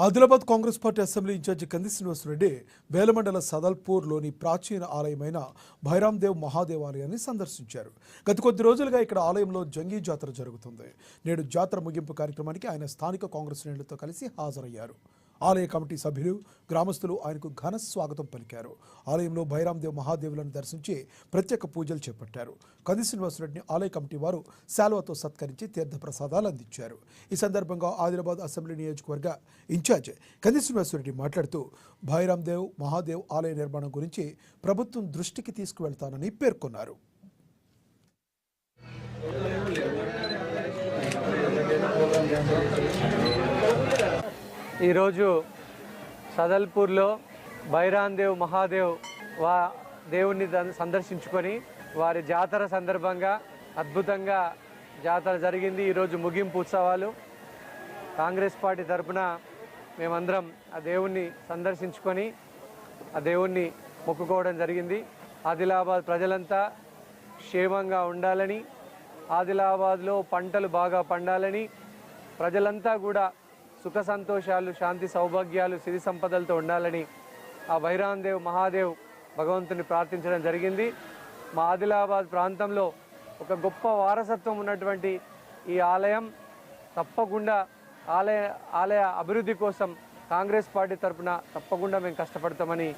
Adilabad Congress party assembly incharge Kandi Srinivas Reddy బేలమండల సదల్పూర్లోని ప్రాచీన ఆలయమైన భైరాందేవ్ మహాదేవాలయాన్ని సందర్శించారు. గత కొద్ది రోజులుగా ఇక్కడ ఆలయంలో జంగీ జాతర జరుగుతుంది. నేడు జాతర ముగింపు కార్యక్రమానికి ఆయన స్థానిక కాంగ్రెస్ శ్రేణులతో కలిసి హాజరయ్యారు. ఆలయ కమిటీ సభ్యులు, గ్రామస్తులు ఆయనకు ఘన స్వాగతం పలికారు. ఆలయంలో భైరాందేవ్ మహాదేవులను దర్శించి ప్రత్యేక పూజలు చేపట్టారు. కంది శ్రీనివాసరెడ్డిని ఆలయ కమిటీ వారు శాలువాతో సత్కరించి తీర్థప్రసాదాలు అందించారు. ఈ సందర్భంగా ఆదిలాబాద్ అసెంబ్లీ నియోజకవర్గ ఇన్ఛార్జ్ కంది శ్రీనివాసరెడ్డి మాట్లాడుతూ భైరాందేవ్ మహాదేవ్ ఆలయ నిర్మాణం గురించి ప్రభుత్వం దృష్టికి తీసుకువెళ్తానని పేర్కొన్నారు. ఈరోజు సదల్పూర్లో భైరాందేవ్ మహాదేవ్ దేవుణ్ణి సందర్శించుకొని వారి జాతర సందర్భంగా అద్భుతంగా జాతర జరిగింది. ఈరోజు ముగింపు ఉత్సవాలు. కాంగ్రెస్ పార్టీ తరఫున మేమందరం ఆ దేవుణ్ణి సందర్శించుకొని ఆ దేవుణ్ణి మొక్కుకోవడం జరిగింది. ఆదిలాబాద్ ప్రజలంతా క్షేమంగా ఉండాలని, ఆదిలాబాద్లో పంటలు బాగా పండాలని, ప్రజలంతా కూడా సుఖ సంతోషాలు, శాంతి సౌభాగ్యాలు, సిరి సంపదలతో ఉండాలని ఆ భైరాందేవ్ మహాదేవ్ భగవంతుని ప్రార్థించడం జరిగింది. మా ఆదిలాబాద్ ప్రాంతంలో ఒక గొప్ప వారసత్వం ఉన్నటువంటి ఈ ఆలయం తప్పకుండా ఆలయ అభివృద్ధి కోసం కాంగ్రెస్ పార్టీ తరఫున తప్పకుండా మేము కష్టపడతామని